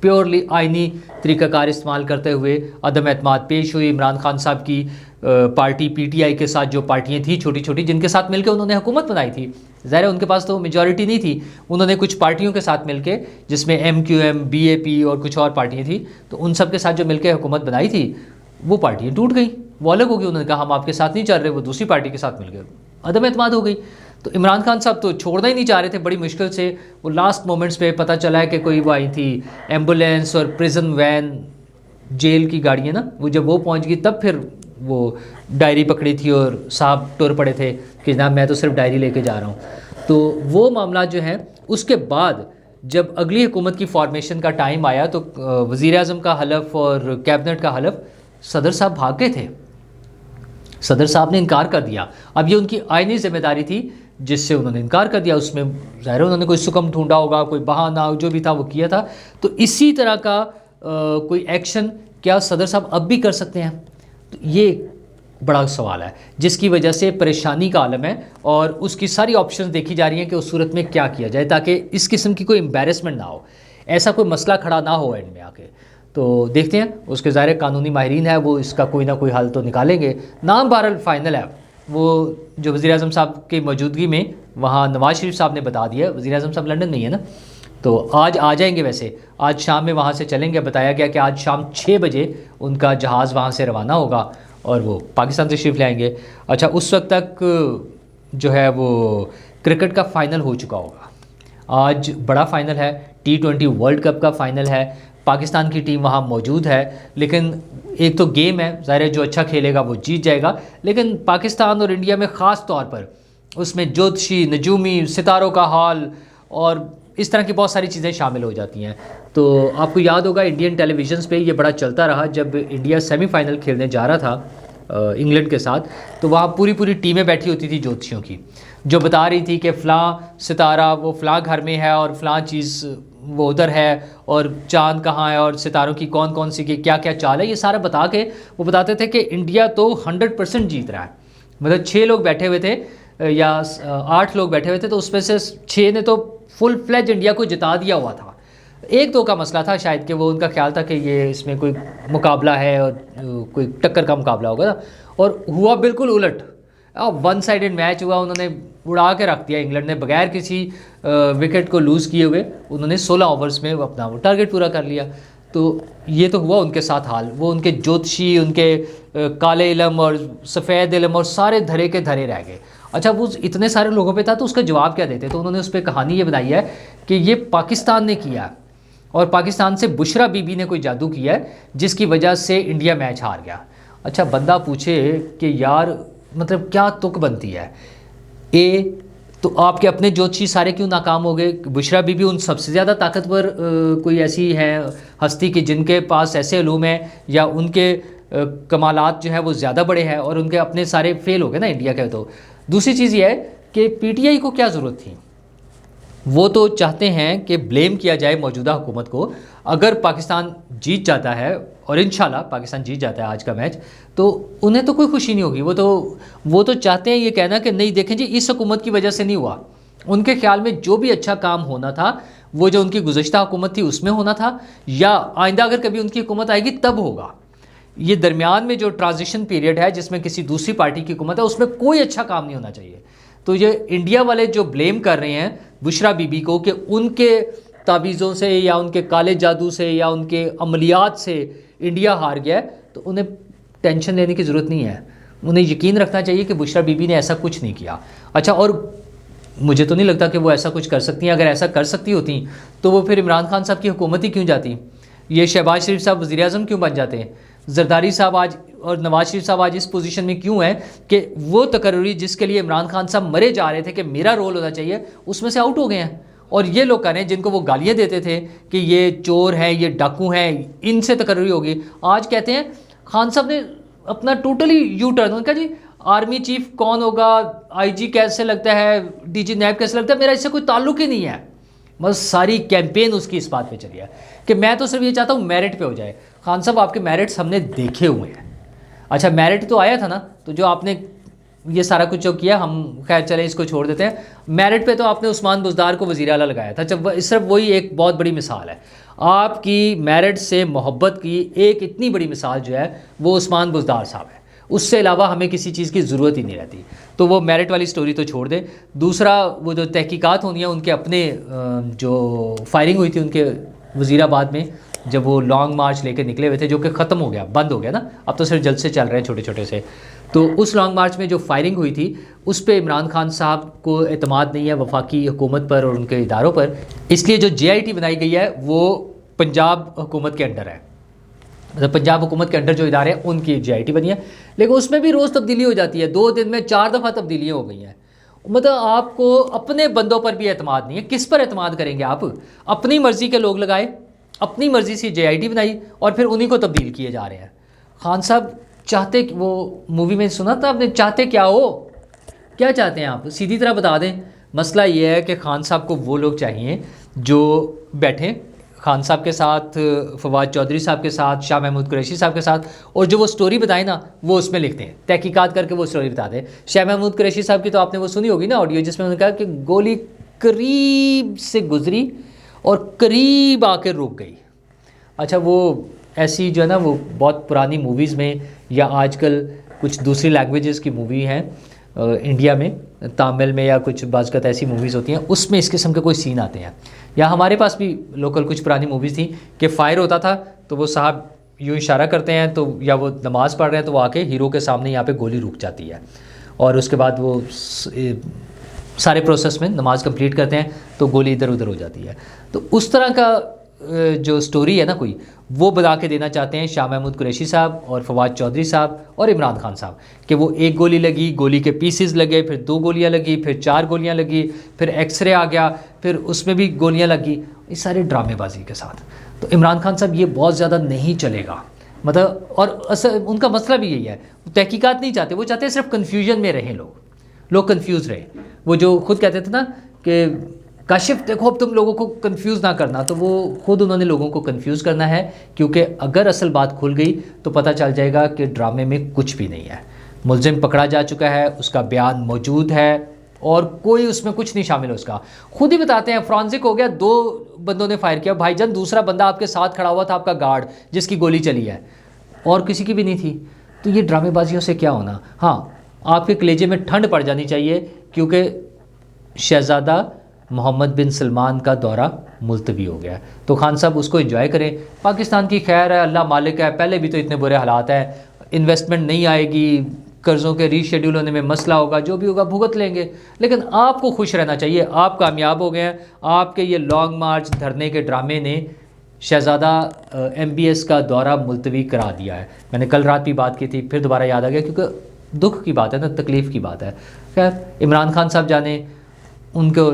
Purely آئینی طریقہ کار استعمال کرتے ہوئے عدم اعتماد پیش ہوئی عمران خان صاحب کی پارٹی پی ٹی آئی کے ساتھ، جو پارٹیاں تھیں چھوٹی چھوٹی جن کے ساتھ مل کے انہوں نے حکومت بنائی تھی. ظاہر ہے ان کے پاس تو میجورٹی نہیں تھی، انہوں نے کچھ پارٹیوں کے ساتھ مل کے، جس میں ایم کیو ایم، بی اے پی اور کچھ اور پارٹیاں تھیں، تو ان سب کے ساتھ جو مل کے حکومت بنائی تھی وہ پارٹیاں ٹوٹ گئیں، وہ الگ ہو گئی. انہوں نے کہا ہم آپ کے ساتھ نہیں چل رہے، وہ دوسری پارٹی کے ساتھ مل گئے، عدم اعتماد ہو گئی. تو عمران خان صاحب تو چھوڑنا ہی نہیں چاہ رہے تھے، بڑی مشکل سے وہ لاسٹ مومنٹس پہ پتہ چلا ہے کہ کوئی وہ آئی تھی ایمبولینس اور پریزن وین، جیل کی گاڑیاں نا، وہ جب وہ پہنچ گئی تب پھر وہ ڈائری پکڑی تھی اور صاحب ٹر پڑے تھے کہ جناب میں تو صرف ڈائری لے کے جا رہا ہوں. تو وہ معاملات جو ہیں، اس کے بعد جب اگلی حکومت کی فارمیشن کا ٹائم آیا تو وزیر اعظم کا حلف اور کیبنٹ کا حلف صدر صاحب بھاگ گئے تھے. صدر صاحب نے انکار کر دیا. اب یہ ان کی آئینی ذمہ داری تھی جس سے انہوں نے انکار کر دیا. اس میں ظاہر انہوں نے کوئی سکم ڈھونڈا ہوگا، کوئی بہانہ جو بھی تھا وہ کیا تھا. تو اسی طرح کا کوئی ایکشن کیا صدر صاحب اب بھی کر سکتے ہیں؟ تو یہ بڑا سوال ہے جس کی وجہ سے پریشانی کا عالم ہے، اور اس کی ساری آپشنز دیکھی جا رہی ہیں کہ اس صورت میں کیا کیا جائے تاکہ اس قسم کی کوئی امبیرسمنٹ نہ ہو، ایسا کوئی مسئلہ کھڑا نہ ہو اینڈ میں آ کے. تو دیکھتے ہیں، اس کے ظاہر قانونی ماہرین ہیں وہ اس کا کوئی نہ کوئی حل تو نکالیں گے. نام بہرحال فائنل ہے، وہ جو وزیر اعظم صاحب کی موجودگی میں وہاں نواز شریف صاحب نے بتا دیا. وزیر اعظم صاحب لنڈن نہیں ہے نا، تو آج آ جائیں گے، ویسے آج شام میں وہاں سے چلیں گے. بتایا گیا کہ آج شام 6 بجے ان کا جہاز وہاں سے روانہ ہوگا اور وہ پاکستان تشریف لے آئیں گے. اچھا، اس وقت تک جو ہے وہ کرکٹ کا فائنل ہو چکا ہوگا. آج بڑا فائنل ہے، T20 ورلڈ کپ کا فائنل ہے. پاکستان کی ٹیم وہاں موجود ہے، لیکن ایک تو گیم ہے، ظاہر ہے جو اچھا کھیلے گا وہ جیت جائے گا. لیکن پاکستان اور انڈیا میں خاص طور پر اس میں جوتشی، نجومی، ستاروں کا حال اور اس طرح کی بہت ساری چیزیں شامل ہو جاتی ہیں. تو آپ کو یاد ہوگا انڈین ٹیلی ویژنس پہ یہ بڑا چلتا رہا جب انڈیا سیمی فائنل کھیلنے جا رہا تھا انگلینڈ کے ساتھ، تو وہاں پوری ٹیمیں بیٹھی ہوتی تھی جوتشیوں کی، جو بتا رہی تھی کہ فلاں ستارہ وہ فلاں گھر میں ہے اور فلاں چیز وہ ادھر ہے، اور چاند کہاں ہے اور ستاروں کی کون کون سی کی کیا کیا چال ہے. یہ سارا بتا کے وہ بتاتے تھے کہ انڈیا تو 100% جیت رہا ہے. مطلب 6 لوگ بیٹھے ہوئے تھے یا 8 لوگ بیٹھے ہوئے تھے، تو اس میں سے 6 نے تو فل فلیج انڈیا کو جتا دیا ہوا تھا. 1-2 کا مسئلہ تھا شاید کہ وہ ان کا خیال تھا کہ یہ اس میں کوئی مقابلہ ہے اور کوئی ٹکر کا مقابلہ ہوگا، اور ہوا بالکل الٹ. 1 سائیڈڈ میچ ہوا، انہوں نے اڑا کے رکھ دیا انگلینڈ نے، بغیر کسی وکٹ کو لوز کیے ہوئے انہوں نے 16 اوورز میں اپنا وہ ٹارگٹ پورا کر لیا. تو یہ تو ہوا ان کے ساتھ حال. وہ ان کے جوتشی، ان کے کالے علم اور سفید علم اور سارے دھرے کے دھرے رہ گئے. اچھا، وہ اتنے سارے لوگوں پہ تھا تو اس کا جواب کیا دیتے؟ تو انہوں نے اس پہ کہانی یہ بنائی ہے کہ یہ پاکستان نے کیا ہے، اور پاکستان سے بشرا بی بی نے کوئی جادو کیا ہے جس کی وجہ سے انڈیا میچ ہار گیا. اچھا، بندہ پوچھے کہ یار مطلب کیا تک بنتی ہے؟ تو آپ کے اپنے جوتشی سارے کیوں ناکام ہو گئے؟ بشرا بی بی ان سب سے زیادہ طاقتور کوئی ایسی ہے ہستی کہ جن کے پاس ایسے علوم ہیں یا ان کے کمالات جو ہیں وہ زیادہ بڑے ہیں، اور ان کے اپنے سارے فیل ہو گئے نا انڈیا کے. تو دوسری چیز یہ ہے کہ پی ٹی آئی کو کیا ضرورت تھی؟ وہ تو چاہتے ہیں کہ بلیم کیا جائے موجودہ حکومت کو. اگر پاکستان جیت جاتا ہے، اور انشاءاللہ پاکستان جیت جاتا ہے آج کا میچ، تو انہیں تو کوئی خوشی نہیں ہوگی. وہ تو چاہتے ہیں یہ کہنا کہ نہیں دیکھیں جی اس حکومت کی وجہ سے نہیں ہوا. ان کے خیال میں جو بھی اچھا کام ہونا تھا وہ جو ان کی گزشتہ حکومت تھی اس میں ہونا تھا، یا آئندہ اگر کبھی ان کی حکومت آئے گی تب ہوگا. یہ درمیان میں جو ٹرانزیشن پیریڈ ہے جس میں کسی دوسری پارٹی کی حکومت ہے، اس میں کوئی اچھا کام نہیں ہونا چاہیے. تو یہ انڈیا والے جو بلیم کر رہے ہیں بشرا بی بی کو کہ ان کے تعویذوں سے یا ان کے کالے جادو سے یا ان کے عملیات سے انڈیا ہار گیا ہے، تو انہیں ٹینشن لینے کی ضرورت نہیں ہے. انہیں یقین رکھنا چاہیے کہ بشرا بی بی نے ایسا کچھ نہیں کیا. اچھا، اور مجھے تو نہیں لگتا کہ وہ ایسا کچھ کر سکتی ہیں. اگر ایسا کر سکتی ہوتی تو وہ پھر عمران خان صاحب کی حکومت ہی کیوں جاتی؟ یہ شہباز شریف صاحب وزیر اعظم کیوں بن جاتے ہیں؟ زرداری صاحب آج اور نواز شریف صاحب آج اس پوزیشن میں کیوں ہیں کہ وہ تقرری جس کے لیے عمران خان صاحب مرے جا رہے تھے کہ میرا رول ہونا چاہیے، اس میں سے آؤٹ ہو گئے ہیں. اور یہ لوگ کہہ رہے ہیں جن کو وہ گالیاں دیتے تھے کہ یہ چور ہیں، یہ ڈاکو ہیں، ان سے تقرری ہوگی، آج کہتے ہیں خان صاحب نے اپنا ٹوٹلی یو ٹرن. ان کا جی آرمی چیف کون ہوگا، آئی جی کیسے لگتا ہے، ڈی جی نیب کیسے لگتا ہے، میرا اس سے کوئی تعلق ہی نہیں ہے. بس ساری کیمپین اس کی اس بات پہ چلی ہے کہ میں تو صرف یہ چاہتا ہوں میرٹ پہ ہو جائے. خان صاحب آپ کے میرٹس ہم نے دیکھے ہوئے ہیں. اچھا، میرٹ تو آیا تھا نا، تو جو آپ نے یہ سارا کچھ جو کیا ہم خیر چلیں اس کو چھوڑ دیتے ہیں. میرٹ پہ تو آپ نے عثمان بزدار کو وزیر اعلیٰ لگایا تھا. جب صرف وہی ایک بہت بڑی مثال ہے. آپ کی میرٹ سے محبت کی ایک اتنی بڑی مثال جو ہے وہ عثمان بزدار صاحب ہے. اس سے علاوہ ہمیں کسی چیز کی ضرورت ہی نہیں رہتی. تو وہ میرٹ والی سٹوری تو چھوڑ دیں. دوسرا وہ جو تحقیقات ہونی ہیں ان کے اپنے جو فائرنگ ہوئی تھی ان کے وزیر آباد میں جب وہ لانگ مارچ لے کے نکلے ہوئے تھے جو کہ ختم ہو گیا, بند ہو گیا نا, اب تو صرف جلسے چل رہے ہیں چھوٹے چھوٹے سے. تو اس لانگ مارچ میں جو فائرنگ ہوئی تھی اس پہ عمران خان صاحب کو اعتماد نہیں ہے وفاقی حکومت پر اور ان کے اداروں پر, اس لیے جو JIT بنائی گئی ہے وہ پنجاب حکومت کے انڈر ہے. مطلب پنجاب حکومت کے انڈر جو ادارے ہیں ان کی JIT بنی ہے, لیکن اس میں بھی روز تبدیلی ہو جاتی ہے. 2 دن میں 4 دفعہ تبدیلیاں ہو گئی ہیں. مطلب آپ کو اپنے بندوں پر بھی اعتماد نہیں ہے. کس پر اعتماد کریں گے آپ؟ اپنی مرضی کے لوگ لگائے, اپنی مرضی سے JIT بنائی اور پھر انہی کو تبدیل کیے جا رہے ہیں. خان صاحب چاہتے, وہ مووی میں سنا تھا آپ نے, چاہتے کیا ہو, کیا چاہتے ہیں آپ سیدھی طرح بتا دیں. مسئلہ یہ ہے کہ خان صاحب کو وہ لوگ چاہیے جو بیٹھیں خان صاحب کے ساتھ, فواد چودھری صاحب کے ساتھ, شاہ محمود قریشی صاحب کے ساتھ, اور جو وہ سٹوری بتائیں نا وہ اس میں لکھتے ہیں, تحقیقات کر کے وہ سٹوری بتا دیں. شاہ محمود قریشی صاحب کی تو آپ نے وہ سنی ہوگی نا آڈیو, جس میں انہوں نے کہا کہ گولی قریب سے گزری اور قریب آ کے رک گئی. اچھا وہ ایسی جو ہے نا وہ بہت پرانی موویز میں یا آج کل کچھ دوسری لینگویجز کی مووی ہیں انڈیا میں, تامل میں یا کچھ بعض اوقات ایسی موویز ہوتی ہیں اس میں اس قسم کے کوئی سین آتے ہیں. یا ہمارے پاس بھی لوکل کچھ پرانی موویز تھیں کہ فائر ہوتا تھا تو وہ صاحب یوں اشارہ کرتے ہیں تو یا وہ نماز پڑھ رہے ہیں تو وہ آ کے ہیرو کے سامنے یہاں پہ گولی رک جاتی ہے اور اس کے بعد وہ سارے پروسیس میں نماز کمپلیٹ کرتے ہیں تو گولی ادھر ادھر ہو جاتی ہے. تو اس طرح کا جو سٹوری ہے نا کوئی وہ بتا کے دینا چاہتے ہیں شاہ محمود قریشی صاحب اور فواد چودھری صاحب اور عمران خان صاحب کہ وہ ایک گولی لگی, گولی کے پیسز لگے, پھر 2 گولیاں لگی, پھر 4 گولیاں لگی, پھر ایکس رے آ گیا, پھر اس میں بھی گولیاں لگی, اس سارے ڈرامے بازی کے ساتھ. تو عمران خان صاحب یہ بہت زیادہ نہیں چلے گا مطلب, اور ان کا مسئلہ بھی یہی ہے, وہ تحقیقات نہیں چاہتے, وہ چاہتے ہیں صرف کنفیوژن میں رہیں لوگ کنفیوز رہیں. وہ جو خود کہتے تھے نا کہ کاشف دیکھو اب تم لوگوں کو کنفیوز نہ کرنا, تو وہ خود انہوں نے لوگوں کو کنفیوز کرنا ہے, کیونکہ اگر اصل بات کھل گئی تو پتہ چل جائے گا کہ ڈرامے میں کچھ بھی نہیں ہے. ملزم پکڑا جا چکا ہے, اس کا بیان موجود ہے اور کوئی اس میں کچھ نہیں شامل ہے. اس کا خود ہی بتاتے ہیں فرانزک ہو گیا, 2 بندوں نے فائر کیا, بھائی جان دوسرا بندہ آپ کے ساتھ کھڑا ہوا تھا آپ کا گارڈ جس کی گولی چلی ہے اور کسی کی بھی نہیں تھی. تو یہ ڈرامے بازیوں سے کیا ہونا. ہاں آپ کے کلیجے میں ٹھنڈ پڑ جانی چاہیے کیونکہ شہزادہ محمد بن سلمان کا دورہ ملتوی ہو گیا ہے. تو خان صاحب اس کو انجوائے کریں, پاکستان کی خیر ہے, اللہ مالک ہے. پہلے بھی تو اتنے برے حالات ہیں, انویسٹمنٹ نہیں آئے گی, قرضوں کے ری شیڈول ہونے میں مسئلہ ہوگا, جو بھی ہوگا بھگت لیں گے, لیکن آپ کو خوش رہنا چاہیے. آپ کامیاب ہو گئے ہیں. آپ کے یہ لانگ مارچ دھرنے کے ڈرامے نے شہزادہ MBS کا دورہ ملتوی کرا دیا ہے. میں نے کل رات بھی بات کی تھی, پھر دوبارہ یاد آ گیا کیونکہ دکھ کی بات ہے نا, تکلیف کی بات ہے. خیر عمران خان صاحب جانے, ان کو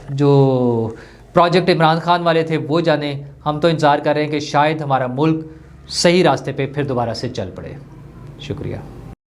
جو پروجیکٹ عمران خان والے تھے وہ جانے. ہم تو انتظار کر رہے ہیں کہ شاید ہمارا ملک صحیح راستے پہ پھر دوبارہ سے چل پڑے. شکریہ.